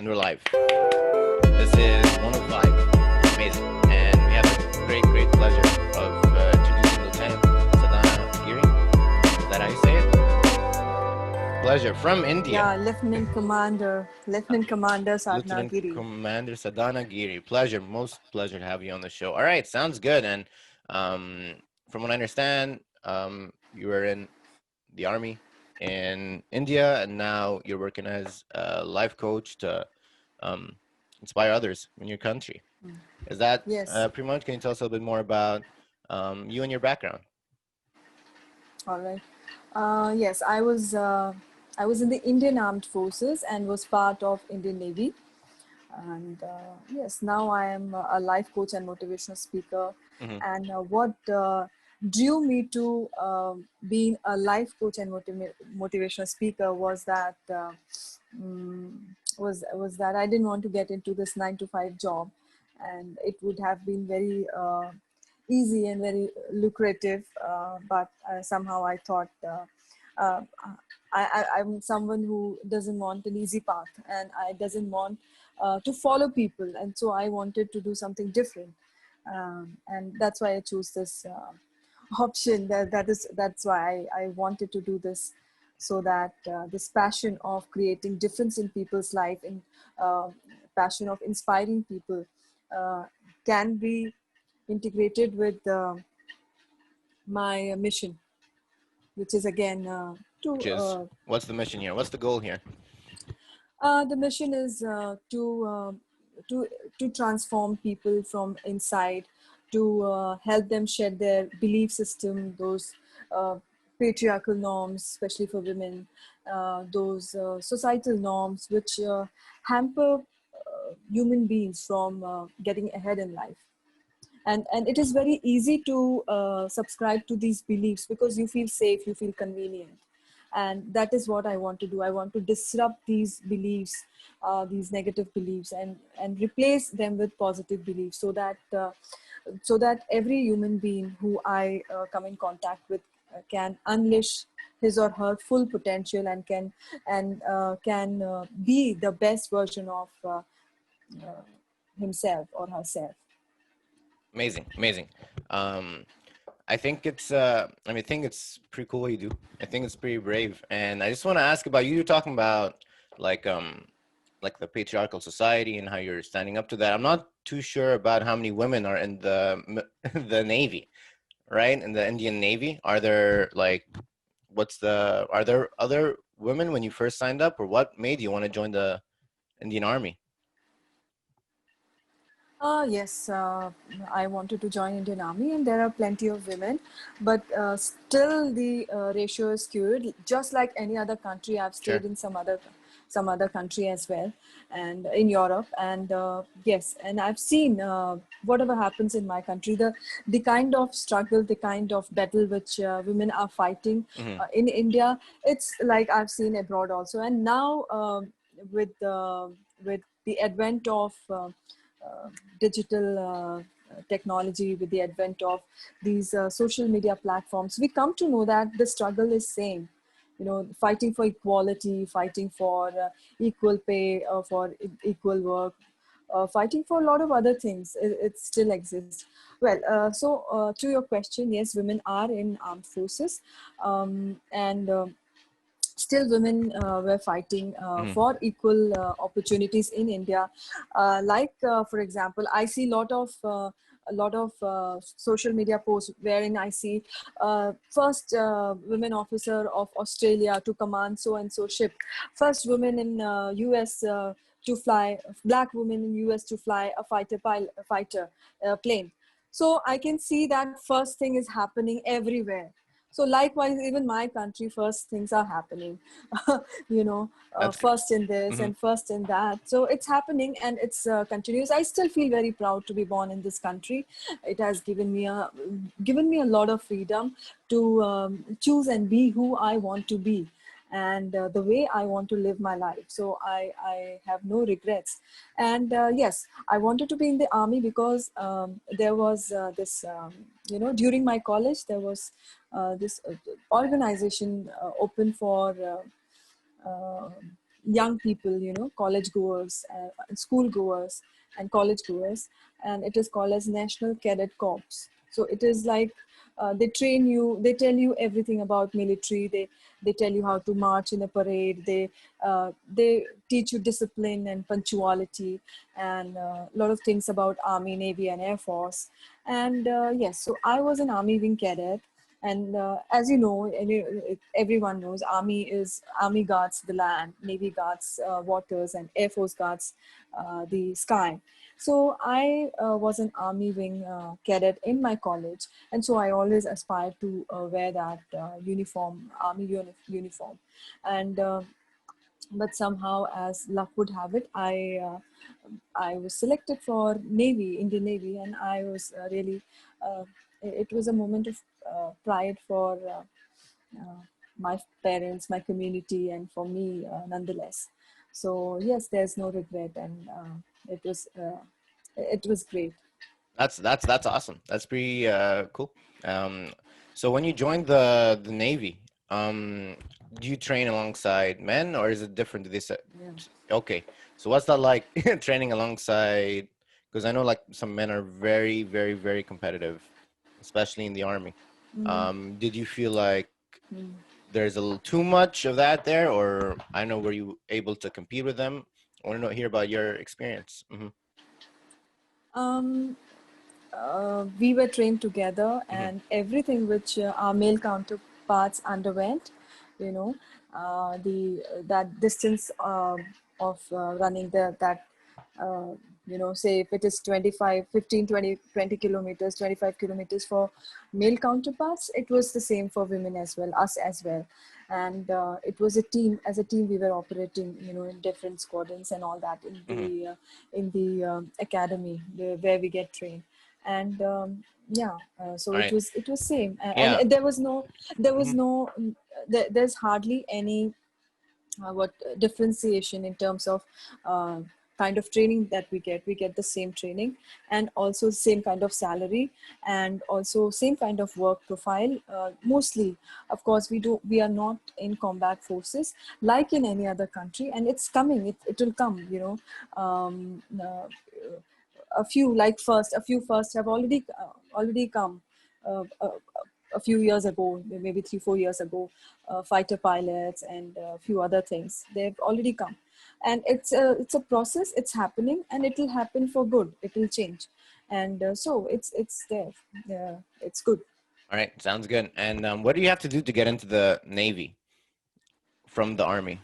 and we're live. This is one of five. Amazing. And we have a great pleasure of introducing Lieutenant Sadhana Giri. Is that how you say it? Pleasure. From India. Yeah, Lieutenant Commander Sadhana Lieutenant Giri. Commander Sadhana Giri. Pleasure. Most pleasure to have you on the show. All right. Sounds good. And from what I understand, you were in the army in India, and now you're working as a life coach to inspire others in your country. Is that Yes. pretty much? Can you tell us a little bit more about you and your background? All right. Yes, I was in the Indian Armed Forces and was part of Indian Navy. And yes, now I am a life coach and motivational speaker. Mm-hmm. And what drew me to being a life coach and motivational speaker was that was that I didn't want to get into this 9-to-5 job, and it would have been very easy and very lucrative. But somehow I thought I'm someone who doesn't want an easy path, and I doesn't want to follow people, and so I wanted to do something different, and that's why I chose this option. That's why I wanted to do this, so that this passion of creating difference in people's life and passion of inspiring people can be integrated with my mission, which is again What's the mission here? What's the goal here? The mission is to transform people from inside, to help them shed their belief system, those patriarchal norms, especially for women, those societal norms which hamper human beings from getting ahead in life. And it is very easy to subscribe to these beliefs because you feel safe, you feel convenient. And that is what I want to do. I want to disrupt these beliefs, these negative beliefs, and replace them with positive beliefs, so that every human being who I come in contact with can unleash his or her full potential and can be the best version of himself or herself. Amazing. I think it's pretty cool what you do. I think it's pretty brave. And I just want to ask about you talking about like the patriarchal society and how you're standing up to that. I'm not too sure about how many women are in the the Navy, right? In the Indian Navy. Are there other women when you first signed up, or what made you want to join the Indian Army? Yes, I wanted to join Indian Army, and there are plenty of women, but still the ratio is skewed. Just like any other country, I've stayed in some other country as well, and in Europe, and yes, and I've seen whatever happens in my country, the kind of struggle, the kind of battle which women are fighting in India. It's like I've seen abroad also, and now with the advent of digital technology, with the advent of these social media platforms, we come to know that the struggle is same. Fighting for equality, fighting for equal pay, for equal work, fighting for a lot of other things. It still exists. Well, so to your question, yes, women are in armed forces, and still women were fighting for equal opportunities in India. For example, I see a lot of social media posts wherein I see first women officer of Australia to command so and so ship, first women in US to fly, black women in US to fly a fighter plane. So I can see that first thing is happening everywhere. So likewise, even my country, first things are happening, first in this and first in that. So it's happening, and it's continuous. I still feel very proud to be born in this country. It has given me a lot of freedom to choose and be who I want to be, and the way I want to live my life. So I have no regrets. And yes, I wanted to be in the army because there was this, during my college, there was this organization open for young people, college goers, school goers, and college goers, and it is called as National Cadet Corps. So it is like they train you, they tell you everything about military. They tell you how to march in a parade. They teach you discipline and punctuality, and a lot of things about Army, Navy, and Air Force. And yes, so I was an Army wing cadet. And as you know, everyone knows, Army guards the land, Navy guards waters, and Air Force guards the sky. So I was an Army wing cadet in my college, and so I always aspired to wear that uniform, uniform. And but somehow, as luck would have it, I was selected for Navy, Indian Navy, and I was really. Uh, it was a moment of pride for my parents, my community, and for me, nonetheless. So yes, there's no regret, and it was it was great. That's awesome. That's pretty cool. Um, so when you joined the Navy, do you train alongside men, or is it different? Do they say, Yeah. okay, so what's that like training alongside? Because I know like some men are very, very, very competitive, especially in the army. Mm, Did you feel like mm. there's a little too much of that there, or I know, were you able to compete with them? I want to know, hear about your experience. Um, we were trained together, Hmm. and everything which our male counterparts underwent, you know, the that distance of running that uh, say if it is 25, 15, 20, 20 kilometers, 25 kilometers for male counterparts, it was the same for women as well, us as well. And it was a team. As a team, we were operating, in different squadrons and all that Hmm. in the academy where we get trained. And yeah, so All right. it was same. Yeah. And there was Hmm. no there's hardly any what differentiation in terms of uh, kind of training that we get the same training, and also same kind of salary, and also same kind of work profile, mostly. Of course, we are not in combat forces like in any other country, and it's coming, it will come, um, uh, a few first have already come a few years ago, maybe 3 4 years ago. Fighter pilots and a few other things, they've already come. And it's a process, it's happening, and it will happen for good, it will change. And so it's there. Yeah, it's good. All right. Sounds good. And what do you have to do to get into the Navy from the Army?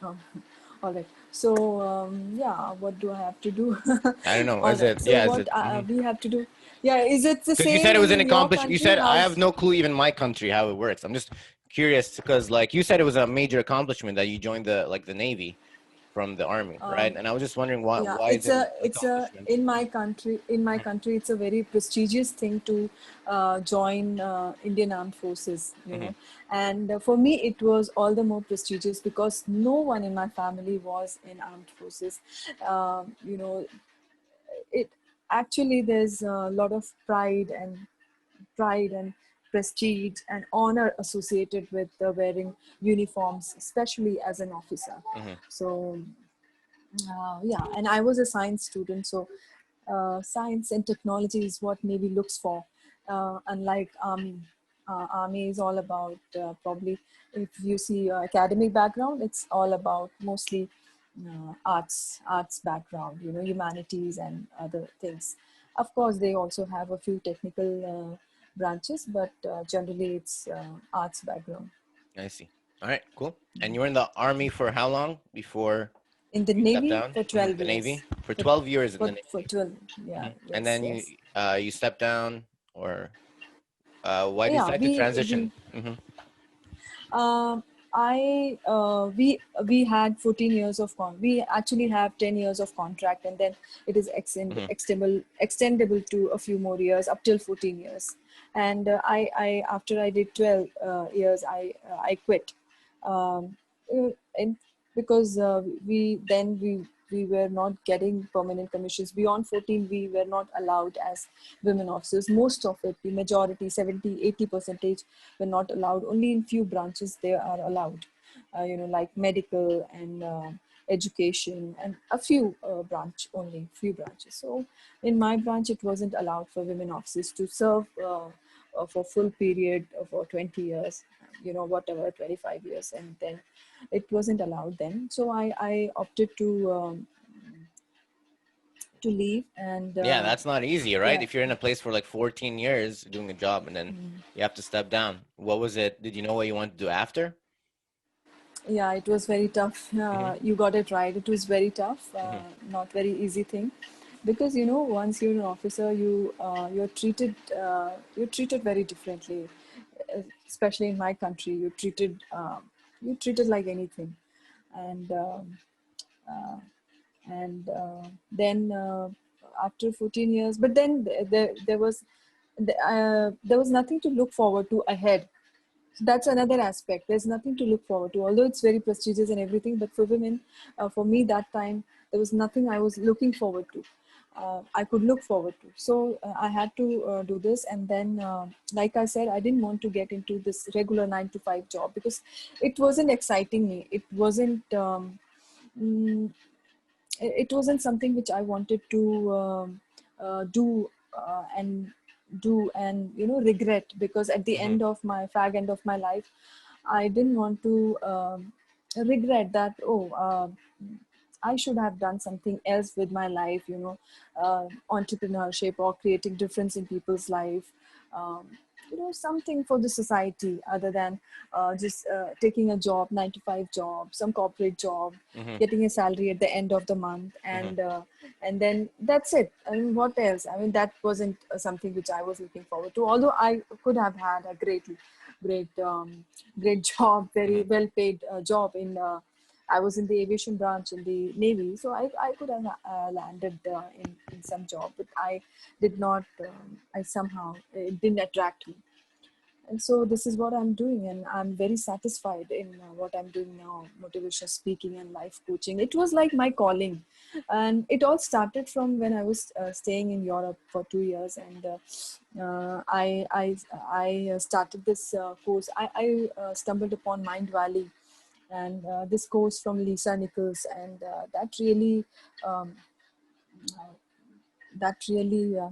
um, all right, so yeah, what do I have to do? I don't know. All Is right, it? so Yeah. Is what it? we have to do, yeah, is it the Because you said same it was an in your accomplishment. You country? said I have How's no clue, even my country, how it works. I'm just curious because, like, you said it was a major accomplishment that you joined the Navy from the Army, right? um, And I was just wondering why yeah, why is it an it's a accomplishment? in my country, it's a very prestigious thing to join Indian Armed Forces, Hmm. and for me it was all the more prestigious because no one in my family was in armed forces. You know, it actually, there's a lot of pride and prestige and honor associated with wearing uniforms, especially as an officer. Hmm. So yeah, and I was a science student, so science and technology is what Navy looks for. Unlike Army, Army is all about probably, if you see academic background, it's all about mostly arts background, humanities and other things. Of course, they also have a few technical branches, but generally it's arts background. I see. All right, cool. And you were in the Army for how long before In the you stepped Navy down? for Hmm. 12 The years. Navy for 12 years in the For Navy. 12, yeah, And yes, then yes. you stepped down, or why did you Yeah, decide to transition? Hmm. um, we had 14 years of we actually have 10 years of contract, and then it is Hmm. extendable to a few more years up till 14 years. And I after I did 12 years, I quit. um, and because we were not getting permanent commissions beyond 14. We were not allowed as women officers. Most of it, the majority, 70 80 percentage, were not allowed. Only in few branches they are allowed. like medical and education, and a few few branches. So in my branch, it wasn't allowed for women officers to serve for full period for 20 years, whatever, 25 years. And then it wasn't allowed then. So I opted to leave. And Yeah, that's not easy, right? yeah. If you're in a place for like 14 years doing a job and then you have to step down. What was it? Did you know what you wanted to do after? Yeah, it was very tough. Mm-hmm. You got it right. It was very tough. Mm-hmm. Not very easy thing, because once you're an officer, you're treated very differently. Especially in my country, you're treated like anything. And then after 14 years, but then there was nothing to look forward to ahead. That's another aspect. There's nothing to look forward to, although it's very prestigious and everything. But for women, for me that time, there was nothing I was looking forward to. I could look forward to. So I had to do this. And then, like I said, I didn't want to get into this regular 9 to 5 job, because it wasn't exciting me. Mm, it wasn't something which I wanted to do and regret, because at the Mm-hmm. end of my life, I didn't want to regret that. I should have done something else with my life, entrepreneurship or creating difference in people's life, um, something for the society other than just taking a job, 9 to 5 job, some corporate job, Mm-hmm. getting a salary at the end of the month, Mm-hmm. and then that's it. I mean, what else? I mean, that wasn't something which I was looking forward to. Although I could have had a great job, very Mm-hmm. well paid job in. I was in the aviation branch in the Navy, so I could have landed in some job, but I did not. I somehow, it didn't attract me. And so this is what I'm doing, and I'm very satisfied in what I'm doing now: motivational speaking and life coaching. It was like my calling, and it all started from when I was staying in Europe for 2 years. And I started this course. I stumbled upon Mind Valley, and this course from Lisa Nichols, and um, that really uh,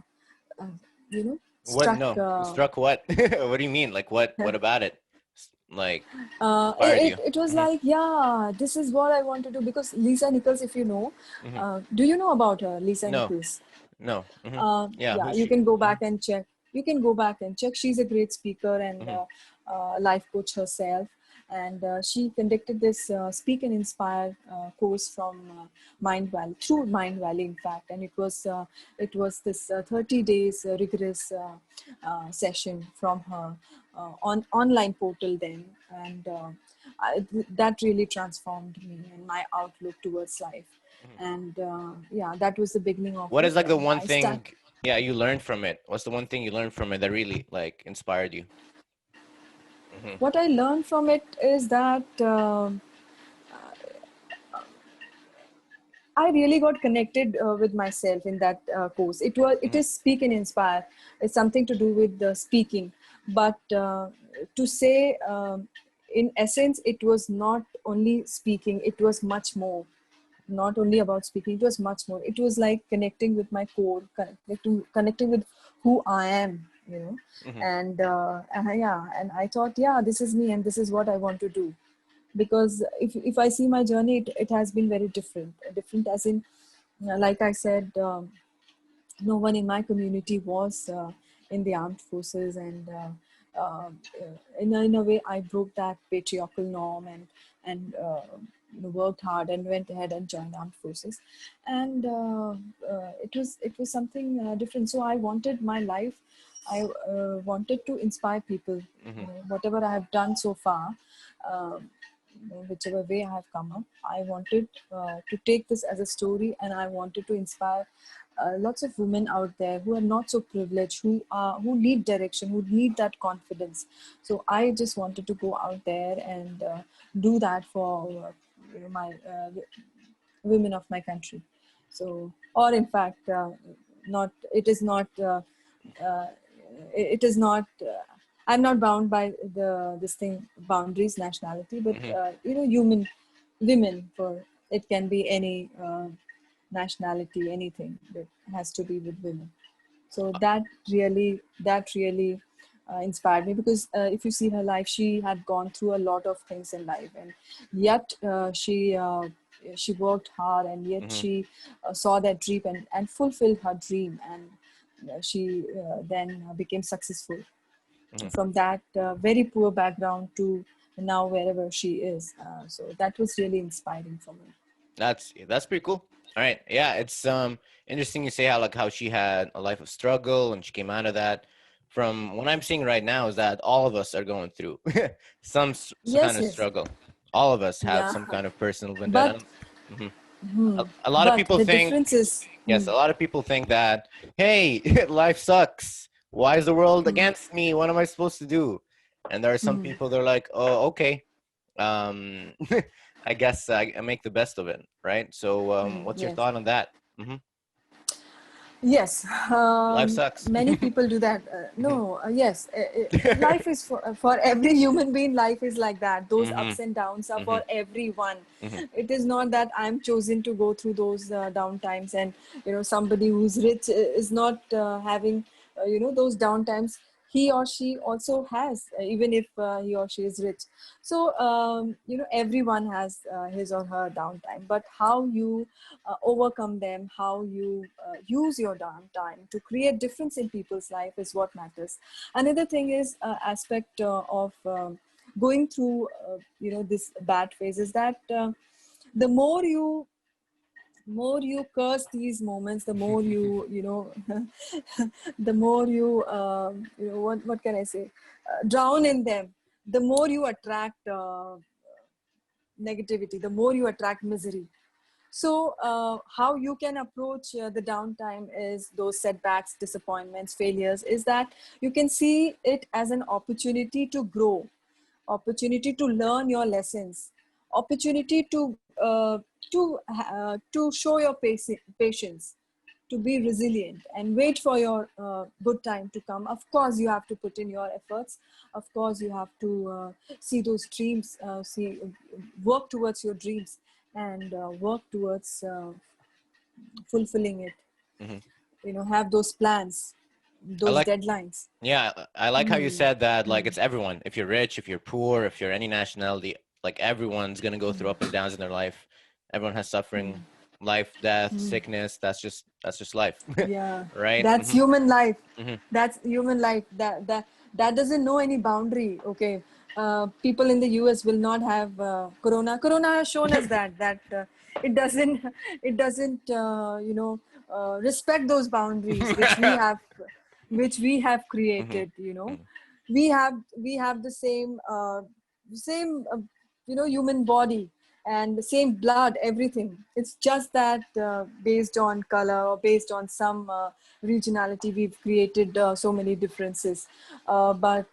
What? struck. No. Struck what? What do you mean? Like what? What about it? Like inspired you? It was Mm-hmm. like, yeah, this is what I want to do. Because Lisa Nichols, if you know, Mm-hmm. do you know about her, Lisa No. Nichols? No. Mm-hmm. Yeah. Yeah, Who's you she? can go Mm-hmm. back and check. You can go back and check. She's a great speaker and Mm-hmm. life coach herself. And she conducted this Speak and Inspire course from Mind Valley, through Mind Valley, in fact. And it was this 30 days rigorous session from her on online portal then. And that really transformed me and my outlook towards life. Mm-hmm. And yeah, that was the beginning of What it. is like the And one I start thing, yeah, you learned from it? What's the one thing you learned from it that really like inspired you? Mm-hmm. What I learned from it is that I really got connected with myself in that course. It Mm-hmm. is Speak and Inspire. It's something to do with the speaking, but to say, in essence, it was not only speaking. It was much more. Not only about speaking. It was much more. It was like connecting with my core, connecting with who I am. Mm-hmm. And yeah, and I thought, yeah, this is me, and this is what I want to do. Because if I see my journey, it has been very different, as in, like I said, no one in my community was in the armed forces. And in a way, I broke that patriarchal norm, and worked hard and went ahead and joined armed forces. And it was something different. So I wanted my life, I wanted to inspire people. Mm-hmm. Whatever I have done so far, um, whichever way I have come up, I wanted to take this as a story, and I wanted to inspire lots of women out there who are not so privileged, who need direction, who need that confidence. So I just wanted to go out there and do that for my women of my country. So, or in fact, not. It is not. Uh, it is not. I'm not bound by this thing, boundaries, nationality, but Hmm. human, women, for it can be any nationality, anything that has to be with women. So that really inspired me, because if you see her life, she had gone through a lot of things in life, and yet she worked hard, and yet Hmm. she saw that dream, and fulfilled her dream, and she then became successful Hmm. from that very poor background to now wherever she is. So that was really inspiring for me. That's pretty cool. All right. Yeah, it's interesting you say how like how she had a life of struggle and she came out of that. From what I'm seeing right now is that all of us are going through some kind Yes, of yes. struggle. All of us have Yeah. some kind of personal vendetta. But Mhm. hmm, A lot of but people the think, difference is yes, a lot of people think that, hey, life sucks. Why is the world against me? What am I supposed to do? And there are some people that are like, oh, okay, um I guess I make the best of it, right? So what's your yes. thought on that? Hmm. Yes, Life sucks. many people do that. Hmm. No, yes, life is for every human being. Life is like that. Those Hmm. ups and downs are Hmm. for everyone. Hmm. It is not that I'm chosen to go through those down times, and somebody who's rich is not having those down times. He or she also has, even if he or she is rich. So everyone has his or her downtime, but how you overcome them, how you use your downtime to create difference in people's life is what matters. Another thing is aspect of going through this bad phase is that the more you curse these moments, the more the more what can I say, drown in them, the more you attract negativity, the more you attract misery. So, how you can approach the downtime is those setbacks, disappointments, failures, is that you can see it as an opportunity to grow, opportunity to learn your lessons, opportunity to show your patience, to be resilient and wait for your good time to come. Of course, you have to put in your efforts. Of course, you have to see those dreams, work towards your dreams, and work towards fulfilling it. Hmm. Have those plans, I those like, deadlines. yeah, I like how you said that, like it's everyone. If you're rich, if you're poor, if you're any nationality, like everyone's gonna go through up and downs in their life. Everyone has suffering, life, death, sickness. That's just life. Yeah, Right? that's Hmm. human life. Hmm. That's human life. That doesn't know any boundary. Okay, people in the US will not have corona. Corona has shown us that it doesn't respect those boundaries which we have Hmm. created. We have the same human body and the same blood, everything. It's just that based on color or based on some regionality, we've created so many differences. But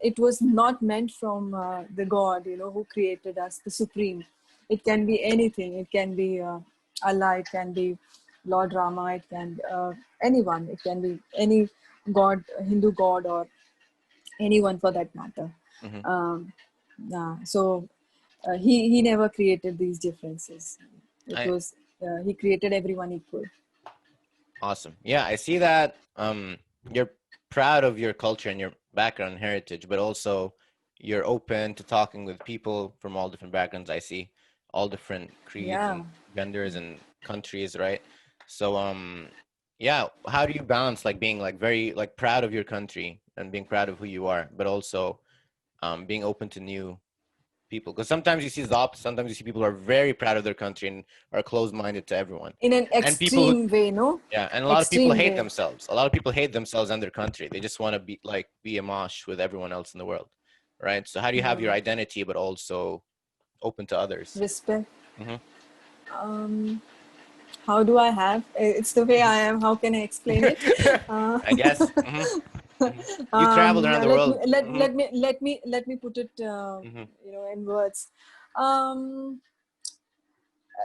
it was not meant from the God, who created us, the Supreme. It can be anything. It can be Allah, it can be Lord Rama, it can be anyone. It can be any God, Hindu God, or anyone for that matter. Hmm. So he never created these differences. It I was he created everyone equal. Awesome. Yeah, I see that you're proud of your culture and your background and heritage, but also you're open to talking with people from all different backgrounds. I see all different creeds Yeah. and genders and countries, right? So yeah, how do you balance like being like very like proud of your country and being proud of who you are, but also being open to new people? Because sometimes you see the opposite. Sometimes you see people who are very proud of their country and are closed-minded to everyone. In an And people who, extreme way, no? yeah, and a lot of people Extreme hate way. themselves. A lot of people hate themselves and their country. They just want to be a mosh with everyone else in the world, right? So how do you have your identity but also open to others? Respect. Hmm. Um, how do I have? It's the way I am. How can I explain it? Uh, I guess. Hmm. Hmm. You traveled around the let me world. let, Hmm. let me let me let me put it Hmm. in words. Um,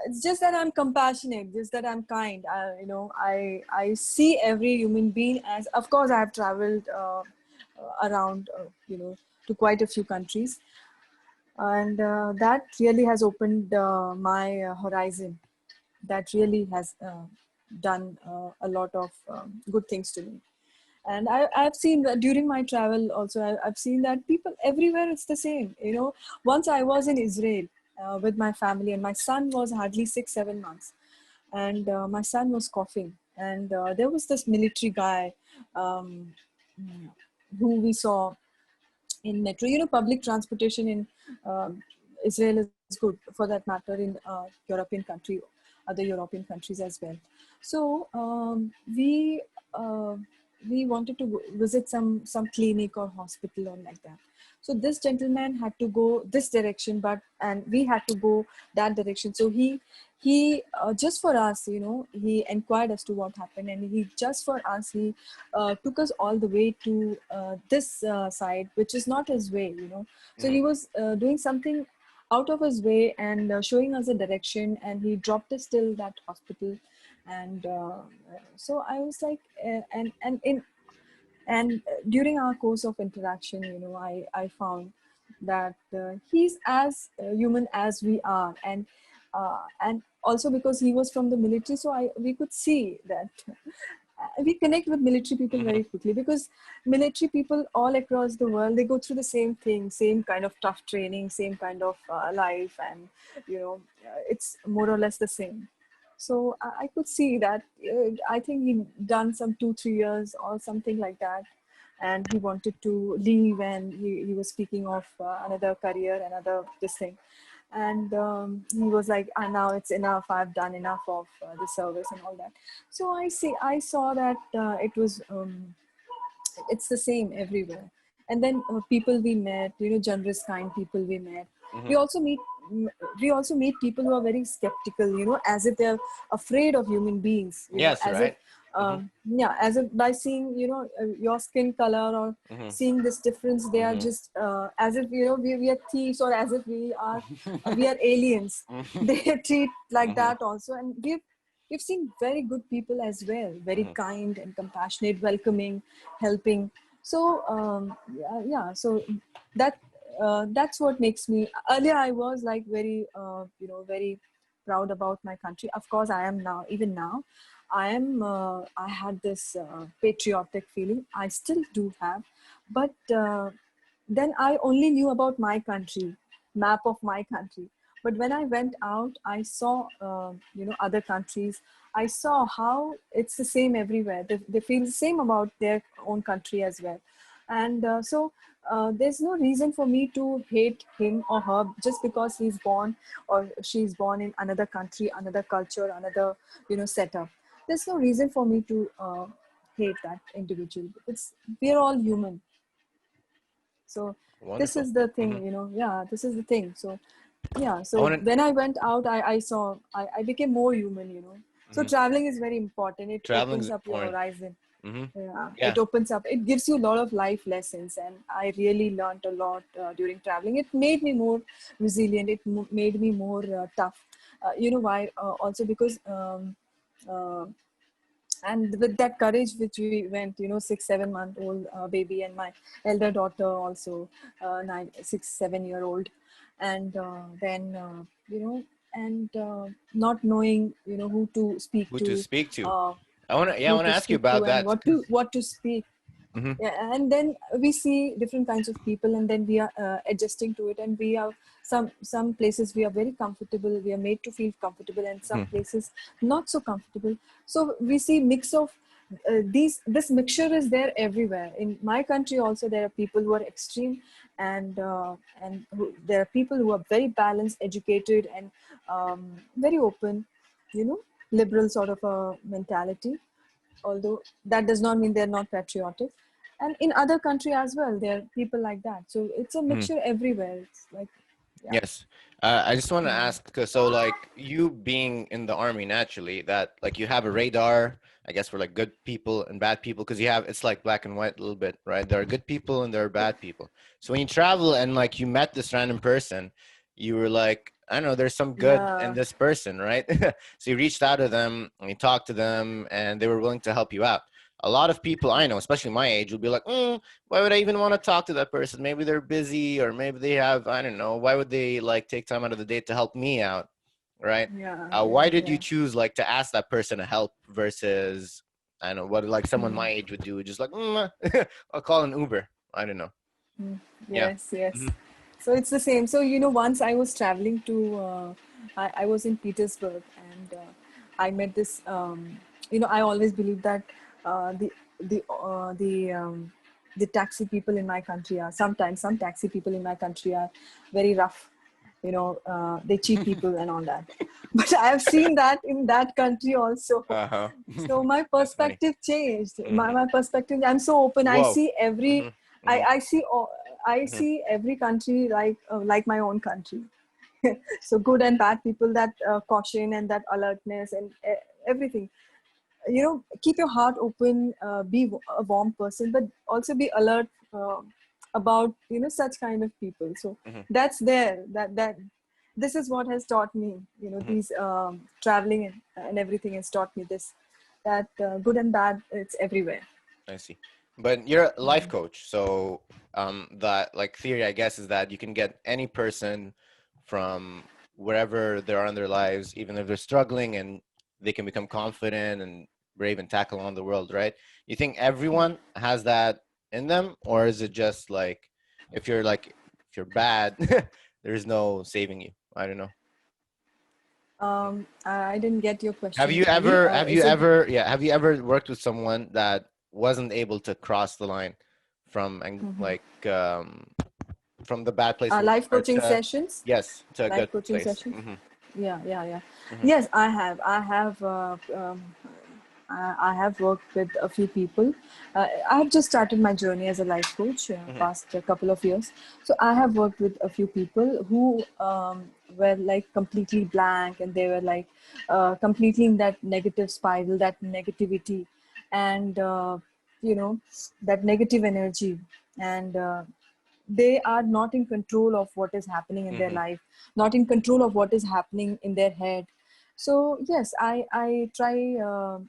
it's just that I'm compassionate, just that I'm kind. I see every human being as, of course, I have traveled around, to quite a few countries. And that really has opened my horizon. That really has done a lot of good things to me. And I've seen that during my travel also, I've seen that people everywhere, it's the same. Once I was in Israel with my family, and my son was hardly 6 7 months, and my son was coughing, and there was this military guy um, who we saw in metro. Public transportation in Israel is good, for that matter, in other European countries as well. So uh, we wanted to visit some clinic or hospital or like that. So this gentleman had to go this direction, and we had to go that direction. So he just for us, he inquired as to what happened, and he just for us, he took us all the way to this side, which is not his way. So he was doing something out of his way, and showing us a direction, and he dropped us till that hospital. And so I was like, and during our course of interaction, I found that he's as human as we are. And also because he was from the military, so we could see that we connect with military people Mm-hmm. very quickly, because military people all across the world, they go through the same thing, same kind of tough training, same kind of life, and it's more or less the same. So I could see that. I think he done some 2 3 years or something like that, and he wanted to leave, and he was speaking of another career, another this thing. And he was like, now it's enough, I've done enough of the service and all that. So I saw that it's the same everywhere. And then people we met, generous, kind people we met. Mm-hmm. we also meet we also meet people who are very skeptical, as if they're afraid of human beings, Yes, as if right. Mm-hmm. yeah, as if by seeing your skin color, or Mm-hmm. seeing this difference, they are Mm-hmm. just as if we are thieves, or as if we are aliens. They treat like Mm-hmm. that also. And we've seen very good people as well, very Mm-hmm. kind and compassionate, welcoming, helping. So yeah, so that's what makes me. Earlier I was like very very proud about my country. Of course I am now, even now I had this patriotic feeling, I still do have. But then I only knew about my country, map of my country. But when I went out, I saw other countries. I saw how it's the same everywhere. They feel the same about their own country as well. And there's no reason for me to hate him or her just because he's born or she's born in another country, another culture, another setup. There's no reason for me to hate that individual. We're all human. So this Wonderful. is the Mm-hmm. thing, yeah, this is the thing. So yeah, I so want when I went out, I saw, I became more human. So to. traveling is very important. It Traveling is opens up your important. horizon. Mm-hmm. Yeah, Yeah. it opens up, it gives you a lot of life lessons, and I really learned a lot during traveling. It made me more resilient, it made me more tough. You know why? Also because uh, and with that courage which we went, 6 7 month old baby, and my elder daughter also 6 7 year old. And then and not knowing who to speak Who to to, speak to? uh, I want to. Yeah, I who want to to ask you speak to, about and that. what to speak. Mm-hmm. Yeah, and then we see different kinds of people, and then we are adjusting to it. And we have some places we are very comfortable, we are made to feel comfortable, and some Mm-hmm. places not so comfortable. So we see mix of this mixture is there everywhere. In my country also, there are people who are extreme, and there are people who are very balanced, educated, and very open, liberal sort of a mentality. Although that does not mean they're not patriotic. And in other country as well, there are people like that. So it's a Mm-hmm. mixture everywhere. It's like, yeah. Yes. I just want to ask, so like you being in the army naturally, that like you have a radar, I guess, for like good people and bad people, because you have, it's like black and white a little bit, right? There are good people and there are bad people. So when you travel and like you met this random person, you were like, I don't know, there's some good in Yeah. this person, right? So you reached out to them and you talked to them and they were willing to help you out. a lot of people I know, especially my age, will be like, why would I even want to talk to that person? Maybe they're busy, or maybe they have, I don't know, why would they like take time out of the day to help me out, right? Yeah, Why yeah, did you yeah. choose like to ask that person to help versus, I don't know, what like someone my age would do, just like, I'll call an Uber. I don't know. Mm, Yeah. yes, yes. Hmm. So it's the same. So, once I was traveling to, I was in Petersburg, and I met this, I always believe that uh, the, the, uh, the, um, the taxi people in my country are sometimes, some taxi people in my country are very rough. They cheat people and all that. But I have seen that in that country also. Uh-huh. So my That's funny. perspective changed. Hmm. My perspective, I'm so open. I Whoa. see Hmm. every, Hmm. I see I Hmm. see every country like my own country. So good and bad people, that caution and that alertness and everything. Keep your heart open, be a warm person, but also be alert about such kind of people. So Hmm. that's there. That this is what has taught me. Hmm. These traveling and everything has taught me this. That good and bad, it's everywhere. I see. But you're a life Yeah. coach, so that like theory, I guess, is that you can get any person from wherever they are in their lives, even if they're struggling, and they can become confident and brave and tackle on the world, right? You think everyone has that in them, or is it just like if you're bad, there's no saving you? I don't know. I didn't get your Have question you clearly. ever Is it have you ever worked with someone that wasn't able to cross the line from and like from the bad place where life they are coaching to sessions? yes, to a Life good coaching place? sessions? Hmm. Yeah, yeah, yeah. Hmm. Yes, I have worked with a few people. I have just started my journey as a life coach Hmm. past a couple of years. So I have worked with a few people who were like completely blank, and they were like completely in that negative spiral, that negativity, and that negative energy, and they are not in control of what is happening in their Hmm. life, not in control of what is happening in their head. So yes, I try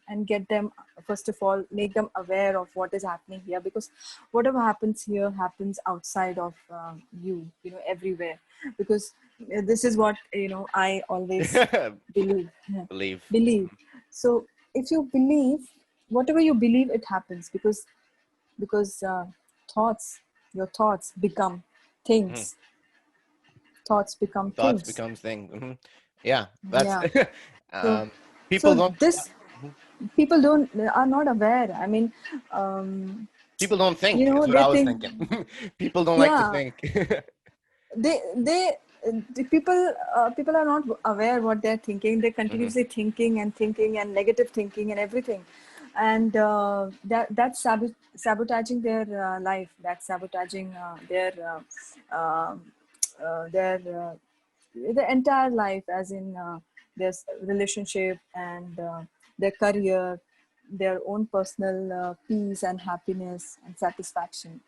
and get them, first of all, make them aware of what is happening here, because whatever happens here happens outside of everywhere. Because this is what I always believe. Yeah. Believe. Believe. So if you believe, whatever you believe, it happens. Because thoughts your thoughts become Hmm. things. Thoughts become Thoughts things. becomes thing. Hmm. Yeah, that's Yeah. So um, people so don't. this, Mhm. people don't are not aware. I mean, um, People don't think. Is what they I was think. thinking. People don't like to Yeah, think. they the people are not aware what they're thinking. They're Hmm. continuously thinking and thinking and negative thinking and everything, and that's sabotaging their life. That's sabotaging um, their the entire life, as in their relationship and their career, their own personal peace and happiness and satisfaction.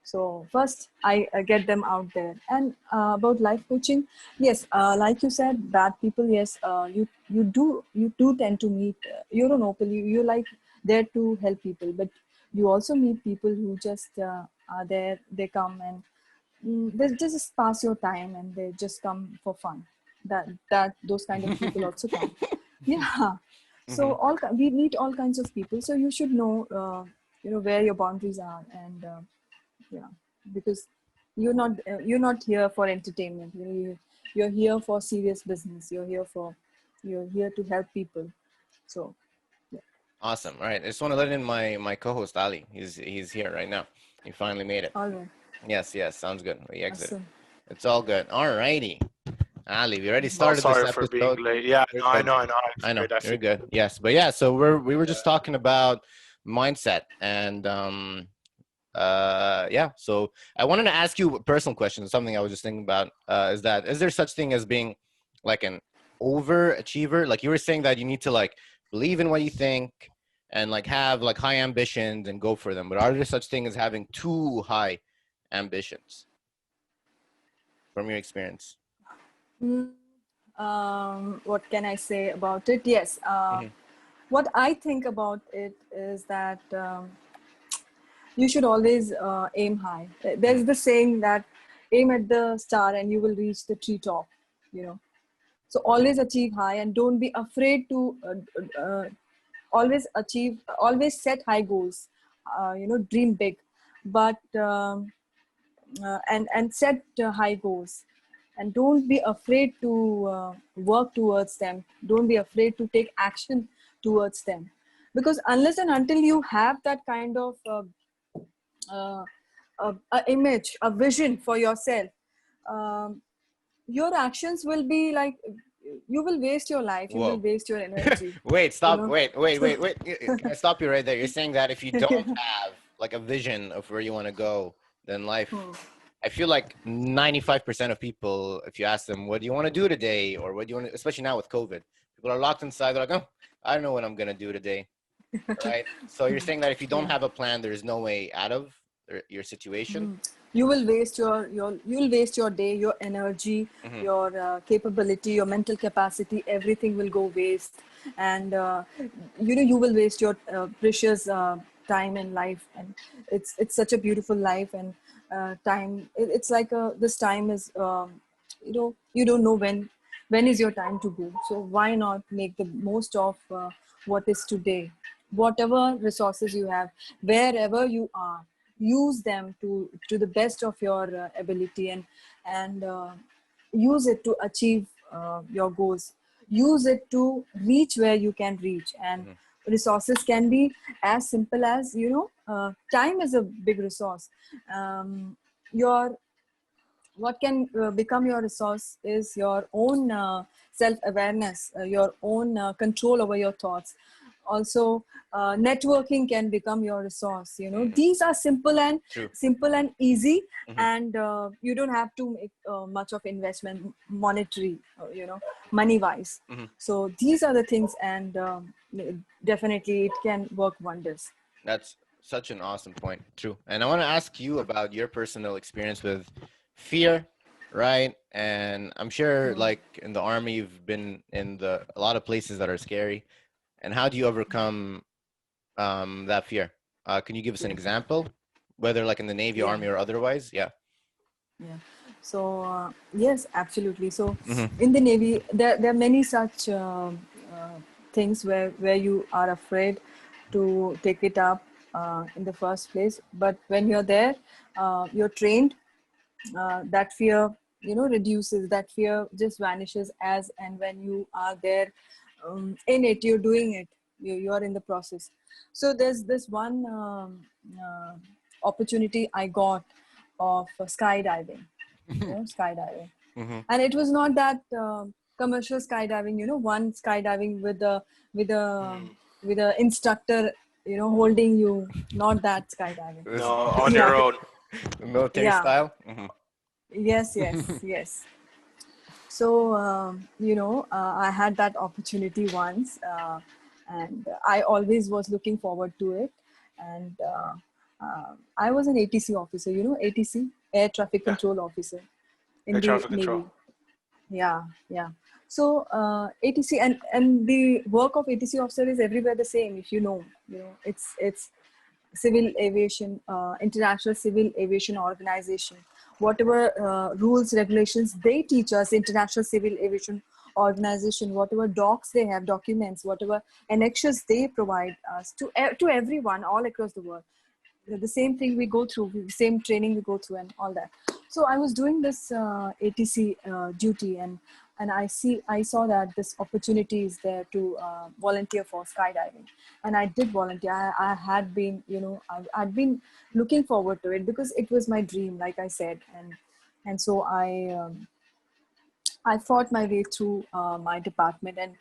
So first, I get them out there. And about life coaching, yes, like you said, bad people. Yes, you do tend to meet. You're an open. You like there to help people, but you also meet people who just are there. They come and they just pass your time, and they just come for fun. That those kind of people also come. Yeah. So Hmm. we meet all kinds of people. So you should know, where your boundaries are, and yeah, because you're not here for entertainment. You're here for serious business. You're here to help people. So yeah. Awesome. All right. I just want to let in my co-host Ali. He's here right now. He finally made it. All right. Yes, yes. Sounds good. We exited. Awesome. It's all good. All righty. Ali, we already Well, started this sorry for being episode. late. Yeah, You're no, I good. know, I know. I I know. figured, I You're figured. good. Yes. But yeah, so we were Yeah. just talking about mindset and yeah. So I wanted to ask you a personal question, something I was just thinking about, is there such thing as being like an overachiever? Like you were saying that you need to like believe in what you think and like have like high ambitions and go for them. But are there such thing as having too high ambitions from your experience? Mm, what can I say about it? Yes. Hmm. what I think about it is that you should always aim high. There's the saying that aim at the star and you will reach the treetop, you know. So always achieve high and don't be afraid to always set high goals, dream big, but and set high goals, and don't be afraid to work towards them. Don't be afraid to take action towards them, because unless and until you have that kind of a image, a vision for yourself, um, your actions will be like, you will waste your life, you will Whoa. waste your energy, Wait, you stop. know. Wait. Can I stop you right there? You're saying that if you don't have like a vision of where you want to go, then life, Hmm. I feel like 95% of people, if you ask them, what do you want to do today? Or what do you want to, especially now with COVID, people are locked inside. They're like, oh, I don't know what I'm going to do today. Right. So you're saying that if you don't Yeah. have a plan, there's no way out of your situation. You will waste you'll waste your day, your energy, Hmm. your capability, your mental capacity, everything will go waste. And you will waste your precious time in life. And it's such a beautiful life. And time, it's like this time is, you don't know when is your time to go. So why not make the most of what is today? Whatever resources you have, wherever you are, use them to the best of your ability, and use it to achieve your goals. Use it to reach where you can reach. And Hmm. resources can be as simple as, time is a big resource. Your What can become your resource is your own self-awareness, your own control over your thoughts. Also, networking can become your resource. Hmm. These are True. simple and easy, Hmm. and you don't have to make much of investment, monetary, money wise. Hmm. So these are the things, and definitely it can work wonders. That's such an awesome point. True. And I want to ask you about your personal experience with fear, right? And I'm sure, Mm. like in the army, you've been in a lot of places that are scary. And how do you overcome that fear? Can you give us an example, whether like in the Navy, Yeah. Army, or otherwise? Yeah. Yeah. So yes, absolutely. So Hmm. in the Navy, there are many such things where you are afraid to take it up in the first place. But when you're there, you're trained. That fear, reduces. That fear just vanishes as and when you are there, in it. You're doing it. You are in the process. So there's this one uh, opportunity I got of skydiving. Skydiving. Hmm. And it was not that commercial skydiving, one skydiving with a instructor, holding you. Not that skydiving. No, This on Yeah. your own. military Yeah. style. Hmm. Yes, yes, yes. So I had that opportunity once, and I always was looking forward to it. And I was an ATC officer, ATC, air traffic Yeah, control officer, in air the traffic Navy. control. Yeah, yeah. So ATC, and the work of ATC officer is everywhere the same. If it's civil aviation, international civil aviation organization. Whatever rules, regulations they teach us, international civil aviation organization, whatever docs they have, documents, whatever annexures they provide us to everyone all across the world. The same thing we go through, the same training we go through, and all that. So I was doing this ATC duty, and I saw that this opportunity is there to volunteer for skydiving, and I did volunteer. I had been, I'd been looking forward to it because it was my dream, like I said. And so I fought my way through my department, and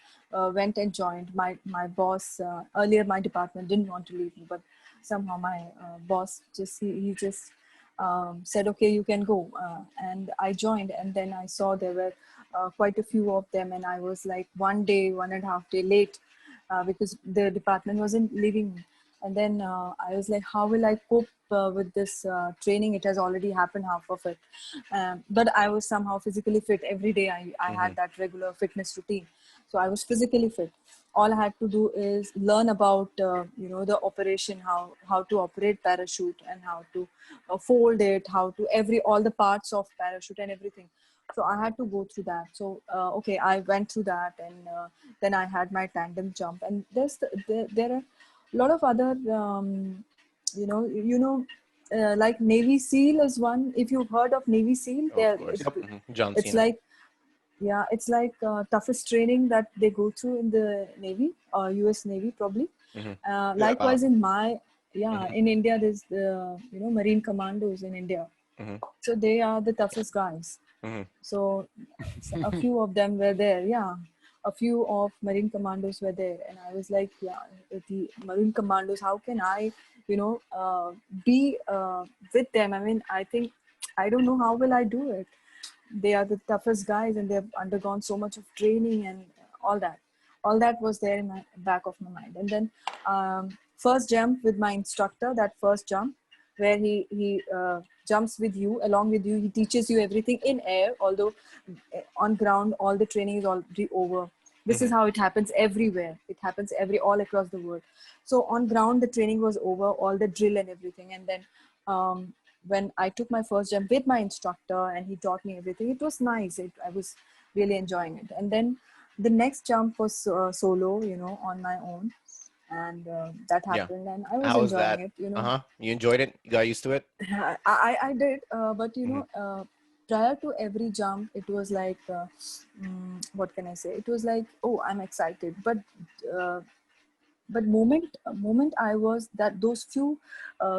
went and joined. My boss, earlier my department didn't want to leave me, but somehow my boss he just said, okay, you can go. And I joined, and then I saw there were quite a few of them, and I was like 1.5 day late, because the department wasn't leaving me. And then I was like, how will I cope with this training? It has already happened, half of it. But I was somehow physically fit every day. I Hmm. had that regular fitness routine. So I was physically fit. all I had to do is learn about the operation, how to operate parachute, and how to fold it, how to all the parts of parachute and everything. So I had to go through that. So okay, I went through that, and then I had my tandem jump. And there are a lot of other like Navy SEAL is one. If you've heard of Navy SEAL, Oh, of course. John it's Cena. like, yeah, it's like toughest training that they go through in the Navy, US Navy probably. Yeah. Wow. Likewise in India, there's the Marine Commandos in India. So they are the toughest guys. So a few of them were there. Yeah, a few of Marine Commandos were there, and I was like, yeah, the Marine Commandos. How can I, be with them? I mean, I think I don't know how will I do it. They are the toughest guys, and they've undergone so much of training and all that was there in my back of my mind. And then first jump with my instructor, that first jump where he jumps with you, along with you, he teaches you everything in air, although on ground all the training is already over. This is how it happens everywhere. It happens all across the world. So on ground the training was over, all the drill and everything. And then when I took my first jump with my instructor and he taught me everything, it was nice. I was really enjoying it. And then the next jump was solo, on my own. And that Yeah. happened, and I was How was enjoying that? it. You enjoyed it? You got used to it? I did, but prior to every jump, it was like, what can I say? It was like, oh, I'm excited, uh, but moment I was that those few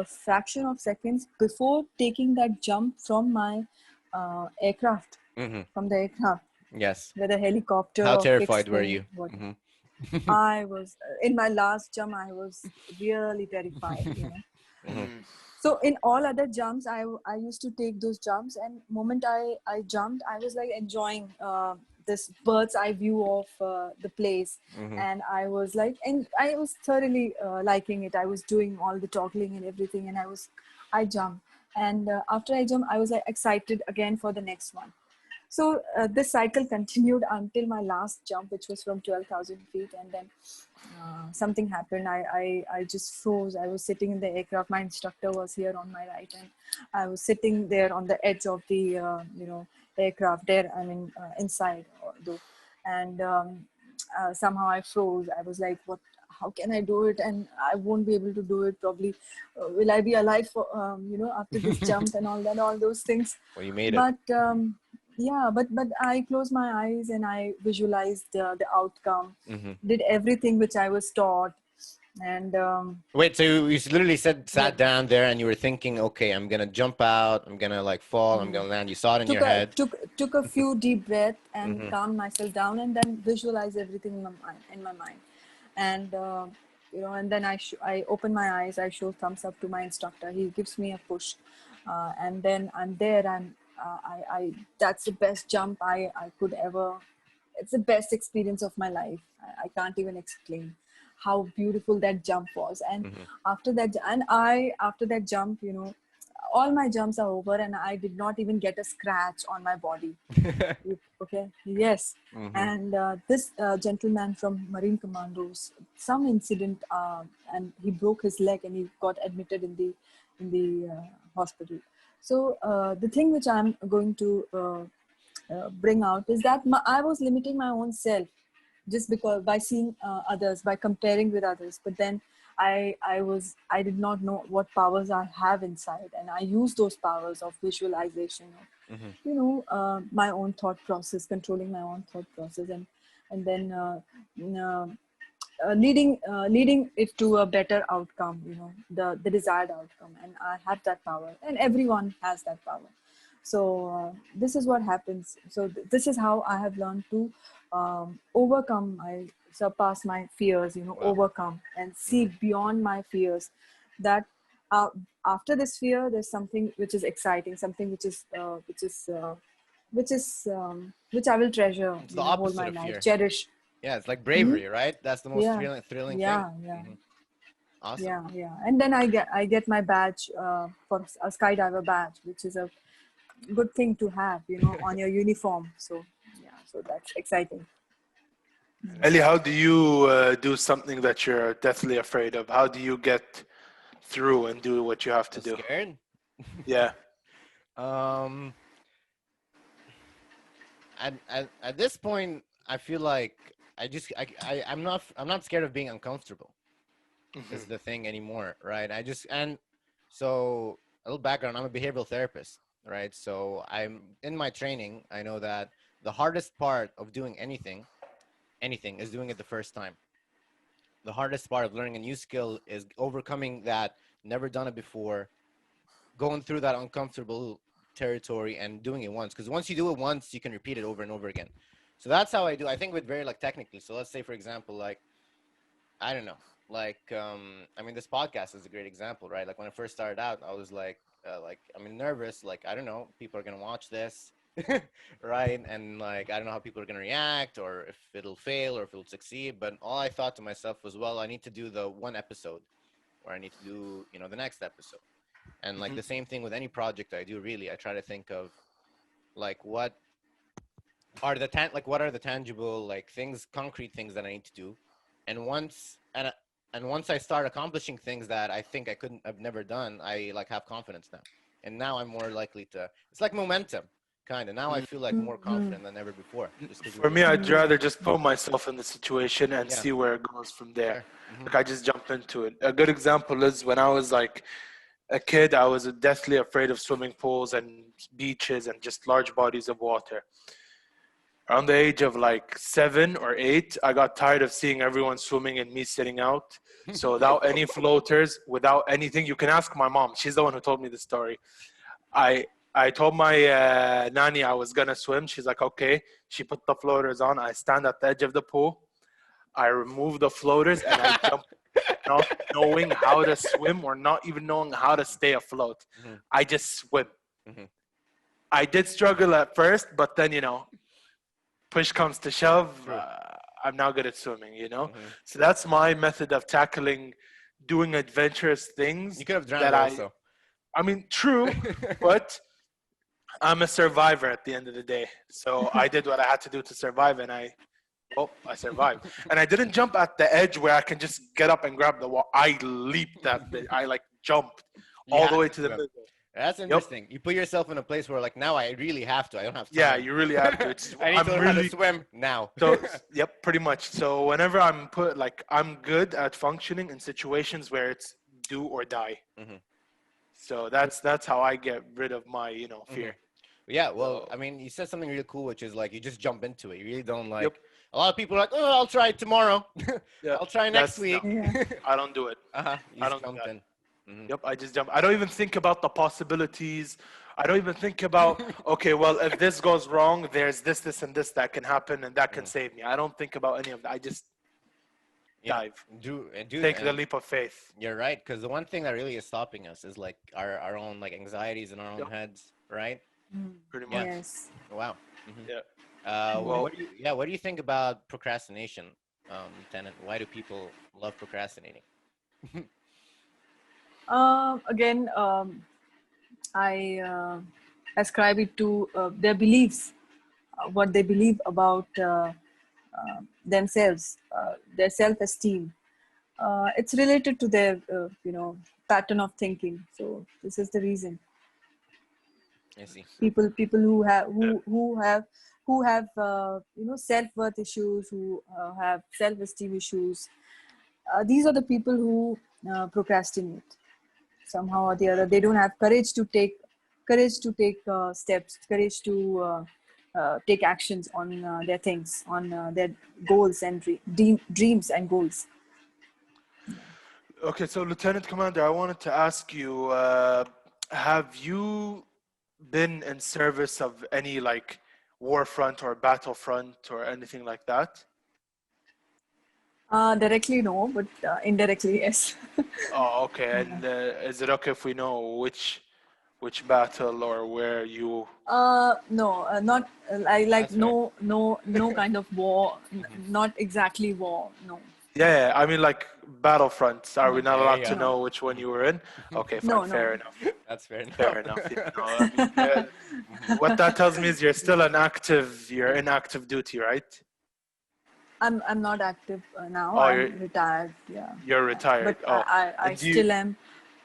fraction of seconds before taking that jump from my aircraft, from the aircraft, Yes. where the How helicopter terrified fixed were me. you? What I was in my last jump, I was really terrified. So in all other jumps, I used to take those jumps, and moment I jumped, I was like enjoying this bird's eye view of the place. And I was like, and I was thoroughly liking it. I was doing all the toggling and everything, and I jumped. And after I jumped, I was like excited again for the next one. So this cycle continued until my last jump, which was from 12,000 feet. And then something happened. I just froze. I was sitting in the aircraft. My instructor was here on my right, and I was sitting there on the edge of the aircraft there. I mean, inside though. And somehow I froze. I was like, what? How can I do it? And I won't be able to do it probably. Will I be alive for after this jump and all that, all those things? Well, you made it. But yeah, but I closed my eyes and I visualized the outcome, did everything which I was taught. And Wait, so you literally sat down there and you were thinking, okay, I'm gonna jump out, I'm gonna like fall, I'm gonna land. You saw it in your head. Took a few deep breaths and calmed myself down, and then visualized everything in my mind. And and then I open my eyes, I show thumbs up to my instructor, he gives me a push, and then I'm there. I that's the best jump I could ever. It's the best experience of my life. I can't even explain how beautiful that jump was. And after that jump, all my jumps are over, and I did not even get a scratch on my body. Okay, yes. And this gentleman from Marine Commandos, some incident, and he broke his leg and he got admitted in the hospital. So the thing which I'm going to bring out is that I was limiting my own self just because by seeing others, by comparing with others. But then I did not know what powers I have inside, and I use those powers of visualization, my own thought process, controlling my own thought process, and then leading it to a better outcome, the desired outcome. And I have that power, and everyone has that power. So this is what happens. So this is how I have learned to overcome, I surpass my fears, Wow. overcome and see beyond my fears. That uh, after this fear, there's something which is exciting, something which I will treasure, It's the whole opposite my of life, fear. cherish. Yeah, it's like bravery, right? That's the most Yeah, thrilling thing. yeah. Awesome. Yeah. And then I get my badge, for a skydiver badge, which is a good thing to have, on your uniform. So yeah, so that's exciting. Ellie, how do you do something that you're deathly afraid of? How do you get through and do what you have to So do? scared. Yeah. um at this point I feel like I'm not scared of being uncomfortable is Hmm. the thing anymore, right? And so a little background, I'm a behavioral therapist, right? So I'm in my training, I know that the hardest part of doing anything is doing it the first time. The hardest part of learning a new skill is overcoming that never done it before, going through that uncomfortable territory and doing it once, because once you do it once you can repeat it over and over again. So that's how I do. I think with very like technically, so let's say for example, like I don't know. I mean, this podcast is a great example, right? Like when I first started out, I was like, I mean, nervous. Like, I don't know, people are gonna watch this, right? And like, I don't know how people are gonna react, or if it'll fail, or if it'll succeed. But all I thought to myself was, well, I need to do the one episode, or I need to do, the next episode. And like Hmm. the same thing with any project I do. Really, I try to think of like what are the tangible like things, concrete things that I need to do, and once I start accomplishing things that I think I've never done, I like have confidence now, and now I'm more likely to. It's like momentum, kind of. Now I feel like more Mm-hmm. confident than ever before, just because we For were me, able to I'd do it. rather just put myself in the situation and Yeah, see where it goes from there. sure. Like I just jump into it. A good example is when I was like a kid, I was deathly afraid of swimming pools and beaches and just large bodies of water. Around the age of like 7 or 8, I got tired of seeing everyone swimming and me sitting out. So without any floaters, without anything, you can ask my mom. She's the one who told me the story. I I told my nanny I was gonna swim. She's like, okay. She put the floaters on. I stand at the edge of the pool. I remove the floaters and I jump, not knowing how to swim or not even knowing how to stay afloat. Hmm. I just swim. Hmm. I did struggle at first, but then push comes to shove, True. I'm now good at swimming. Hmm. So that's my method of tackling doing adventurous You things could have drowned that also. I mean, true, but I'm a survivor at the end of the day. So I did what I had to do to survive, and I survived. And I didn't jump at the edge where I can just get up and grab the wall. I leaped that bit. I like jumped You all the had way to to the swim. middle. That's Yep. interesting. You put yourself in a place where like now I really have to. I don't have Yeah, time. you really have to. It's I need to I'm learn how to really swim now. so yep, pretty much. So whenever I'm good at functioning in situations where it's do or die. Hmm. So that's how I get rid of my Hmm. fear. Yeah, well, So I mean, you said something really cool, which is like you just jump into it. You really don't yep, like. A lot of people are like, "Oh, I'll try it tomorrow. yeah, I'll try next that's no, week." Yeah. I don't do it. You I just don't do jumped that. in. Hmm. Yep, I just jump. I don't even think about the possibilities. I don't even think about, okay, well, if this goes wrong, there's this, and this that can happen, and that can Hmm. save me. I don't think about any of that. I just Yeah, dive, dude, take the and leap of faith. you're right, because the one thing that really is stopping us is like our own like anxieties in our own Yep, heads, right? Mm. pretty Yeah. much. Yes. Wow. Hmm. Yeah. Mm. Well, What do you think about procrastination, Lieutenant? Why do people love procrastinating? Again, I ascribe it to their beliefs, what they believe about themselves, their self-esteem. It's related to their, pattern of thinking. So this is the reason. I see. People who have yeah. self-worth issues, who have self-esteem issues. These are the people who procrastinate somehow or the other. They don't have courage to take steps, courage to take actions on their things, on their goals and dreams and goals. Okay, so Lieutenant Commander, I wanted to ask you, have you been in service of any like war front or battlefront or anything like that? Directly no, but indirectly yes. Oh, okay. Yeah. And is it okay if we know which battle or where you? No, not I like That's fair. no kind of war, Hmm. not exactly war. No, Yeah, I mean like battlefronts. Are we no, not There allowed you to go. no, know which one you were in? Okay, fine, no, fair no. enough. That's fair enough. Fair enough. Yeah, no, I mean, Hmm. what that tells me is you're still you're in active duty, right? I'm not active now. Oh, I'm retired. Yeah, you're yeah. But retired. Oh, I and do you? still am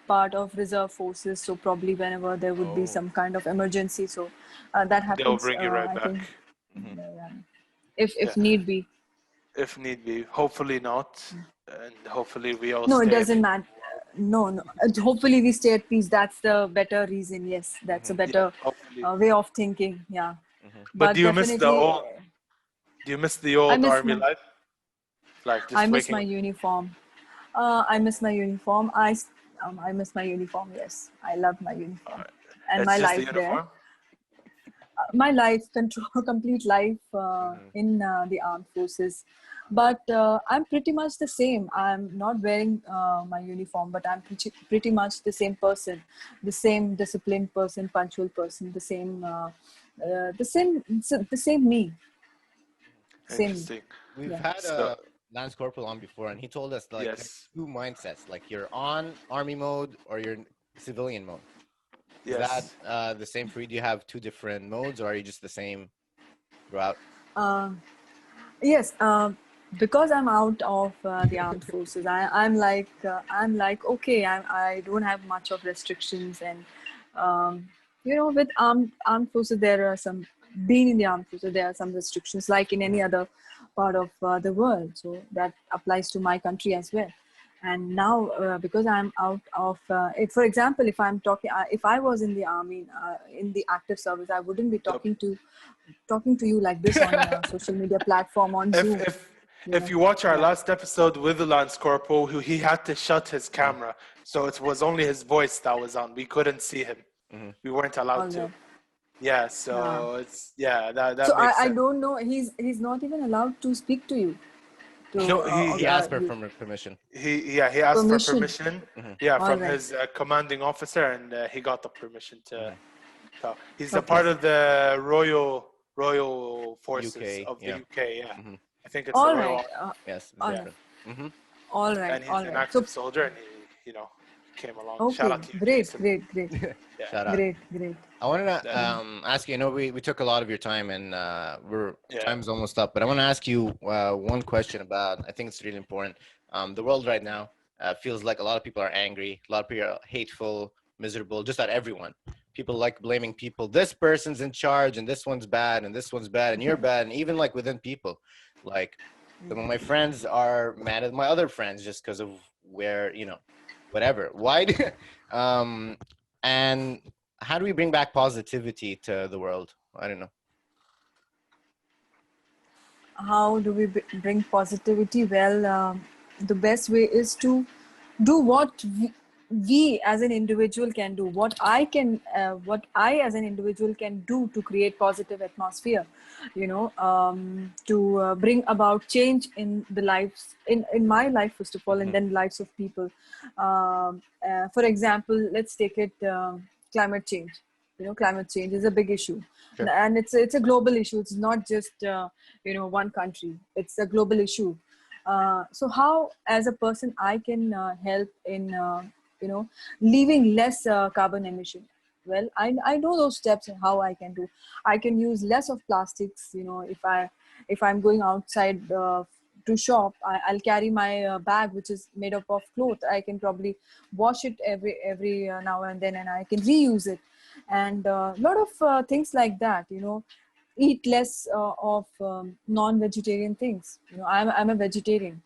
part of reserve forces. So probably whenever there would be Oh. some kind of emergency, so that They'll happens. bring you right I think, back. Mhm. yeah, Yeah, if need be. if need be. Hopefully not, and hopefully we all No, it stay. doesn't matter. No, no. Hopefully we stay at peace. That's the better reason. Yes, that's a Mhm. Yeah, better hopefully. way of thinking. Yeah, Mhm. But do but you miss the definitely, old? Do you miss the I old miss army my life? Like I just miss waking my up. uniform. I miss my uniform. I miss my uniform. Yes, I love my uniform and It's my just the life there. uniform. My life control, complete life Mhm. in the armed forces. But I'm pretty much the same. I'm not wearing my uniform, but I'm pretty much the same person, the same disciplined person, punctual person, the same me, same. Interesting. We've Yeah. had So a Lance Corporal on before, and he told us like there's yes, two mindsets, like you're on army mode or you're in civilian mode. Is that yes. the same for you? Do you have two different modes, or are you just the same throughout? Uh, Yes, because I'm out of the armed forces, I'm like okay, I don't have much of restrictions, and with armed forces there are some being in the armed forces there are some restrictions like in any Mhm. other part of the world. So that applies to my country as well. And now because I'm out of for example, if I was in the army in the active service, I wouldn't be The, talking to you like this on social media platform on if Zoom. if You if know, you watch our yeah. last episode with the Lance Corporal, he had to shut his camera, so it was only his voice that was on. We couldn't see him. Mhm. We weren't All allowed to. right. Yeah, Yeah. so it's yeah So that makes I sense. don't know. He's not even allowed to speak to you. To No, He asked for you permission. he asked for permission. permission. Mhm. Yeah, All from right. his commanding officer, and he got the permission to Mhm. talk. He's a Okay. part of the royal forces UK, of the yeah. UK. Yeah, Mhm. I think it's the All Royal right. Army. Yes, it's All right. Yeah, different. Mhm. All right. and he's All an right. So active soldier, and he came along. Shout okay. out to you, Great. Jason. Great. Great. Yeah, Shout out. Great. Great. I wanted to yeah, ask you. I know we took a lot of your time, and we're yeah. time's almost up. But I want to ask you one question about. I think it's really important. The world right now feels like a lot of people are angry. A lot of people are hateful, miserable, just at everyone. People like blaming people. This person's in charge, and this one's bad, and this one's bad, and you're bad, and even like within people, like some of my friends are mad at my other friends just because of where whatever. Why do and how do we bring back positivity to the world? I don't know. How do we bring positivity? Well, the best way is to do what we as an individual can do. What I as an individual can do to create positive atmosphere. To bring about change in the lives in my life first of all, and Mm-hmm. then lives of people. For example, let's take it climate change. Climate change is a big issue, Sure. and it's a global issue. It's not just one country. It's a global issue. So how as a person I can help in leaving less carbon emission? Well, I know those steps and how I can do. I can use less of plastics. If I'm going outside to shop, I'll carry my bag which is made up of cloth. I can probably wash it every now and then, and I can reuse it. And a lot of things like that. Eat less of non-vegetarian things. I'm a vegetarian.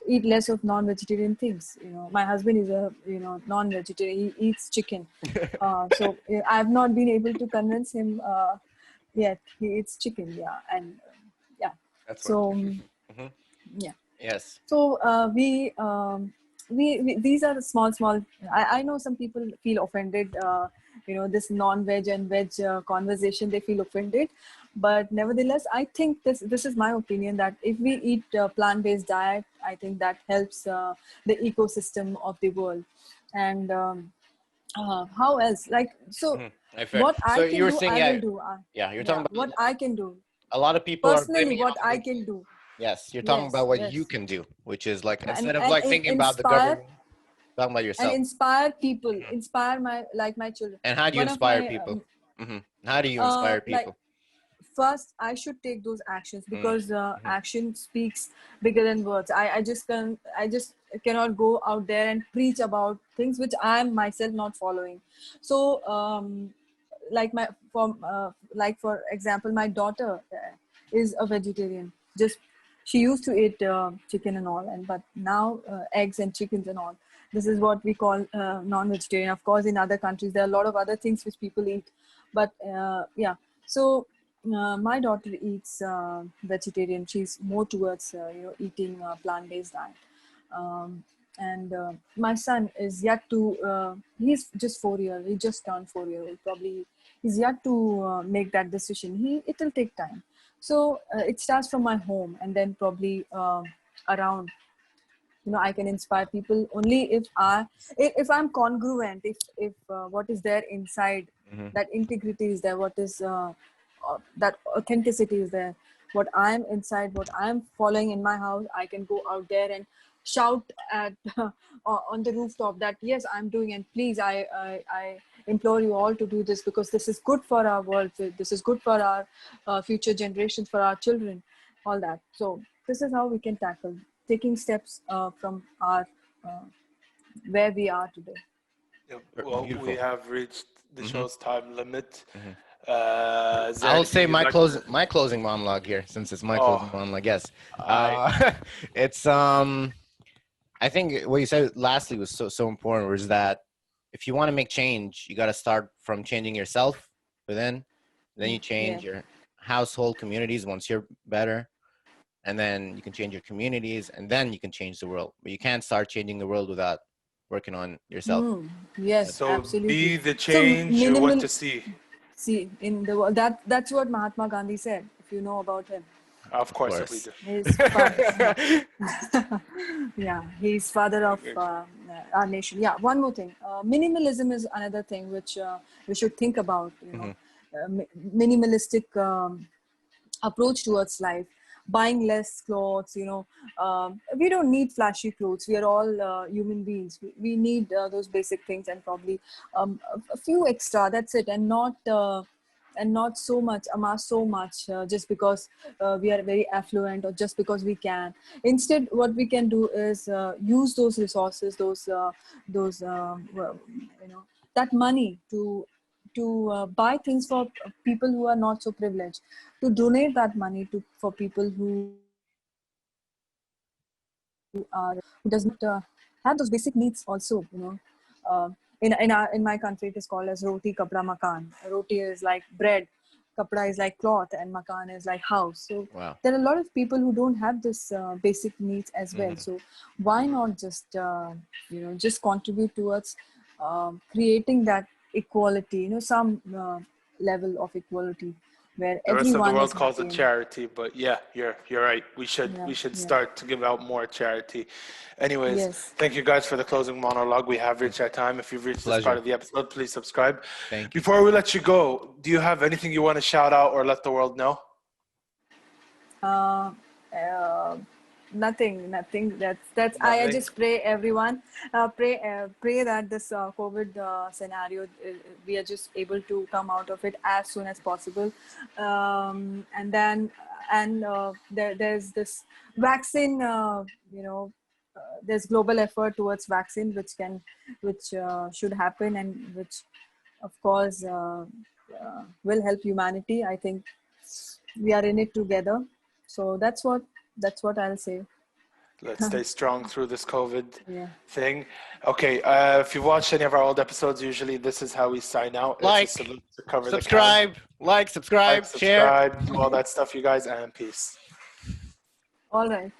Eat less of non-vegetarian things. My husband is a non-vegetarian. He eats chicken. So I've not been able to convince him yet. He eats chicken. Yeah, and yeah. That's fine. So Hmm. yeah. Yes. So we these are the small. I know some people feel offended. This non-veg and veg conversation, they feel offended. But nevertheless, I think this is my opinion that if we eat plant-based diet, I think that helps the ecosystem of the world. And how else? Like so, Hmm. Fair. what So I you can were do, saying, I yeah, will do. yeah. You're talking Yeah, about what I can do a lot of people are personally, blaming it what on the I big can things. do. Yes, you're talking about Yes, what you yes. can do, which is like and instead of and like thinking about the inspire government, talking about and yourself. inspire people, Mhm. inspire my children. And how do you One of inspire my people? How do you inspire like people? first I should take those actions, because Mhm. action speaks bigger than words. I just cannot go out there and preach about things which I'm myself not following. So like like for example, my daughter is a vegetarian. Just she used to eat chicken and all, and but now eggs and chickens and all. This is what we call non-vegetarian. Of course, in other countries there are a lot of other things which people eat, but yeah. So my daughter eats vegetarian. She's more towards eating plant-based diet. Um, and my son is yet to. He's just 4 years. He just turned 4 years old. Probably he's yet to make that decision. It will take time. So it starts from my home, and then probably around. I can inspire people only if I'm congruent, if what is there inside, Mhm. that integrity is there, what is that authenticity is there, what I'm inside, what I'm following in my house, I can go out there and shout at on the rooftop that yes, I'm doing, and please, I implore you all to do this, because this is good for our world, this is good for our future generations, for our children, all that. So this is how we can tackle, taking steps from our uh, where we are today. Yep. Well, we Beautiful. have reached the Hmm. show's time limit. Hmm. Is there I'll anything say you'd like to say? my closing monologue here, since it's my Oh, closing monologue. Yes, I it's I think what you said lastly was so important, was that if you want to make change, you got to start from changing yourself within. Then you Yeah. change your household communities once you're better, and then you can change your communities, and then you can change the world. But you can't start changing the world without working on yourself. Yes, That's so absolutely. be the So change you want minimal. to see. See, in the world, that's what Mahatma Gandhi said. If you know about him, Of of course, we course. do. his father. Yeah, he's father of Okay. our nation. Yeah, one more thing. Minimalism is another thing which we should think about. Hmm. Minimalistic approach towards life, buying less clothes. We don't need flashy clothes. We are all human beings. We need those basic things, and probably a few extra, that's it, and not so much, amass so much just because we are very affluent, or just because we can. Instead, what we can do is use those resources, those that money to buy things for people who are not so privileged, to donate that money to for people who does not have those basic needs also. In my country it is called as roti kapda makan. Roti is like bread, kapda is like cloth, and makan is like house. So Wow. there are a lot of people who don't have this basic needs as well. Hmm. So why Mhm. not just contribute towards creating that equality, some level of equality where The rest of the everyone world is calls it happy. charity, but yeah, you're right. Yeah, We should yeah. start to give out more charity. Anyways, Yes. thank you guys for the closing monologue. We have reached our time. If you've reached this part Pleasure. of the episode, please subscribe. Thank you. Before we let you go, do you have anything you want to shout out or let the world know? uh, uh, nothing. That's I Nothing. just pray everyone, pray that this COVID scenario, we are just able to come out of it as soon as possible. And then there's this vaccine, there's global effort towards vaccine which should happen, and which of course will help humanity. I think we are in it together. So that's what I'll say. Let's stay strong through this COVID Yeah. thing. Okay, if you've watched any of our old episodes, usually this is how we sign out. It's a Like, salute to cover the count. like, Like, subscribe, share. subscribe, do all that stuff, you guys, and peace. All right.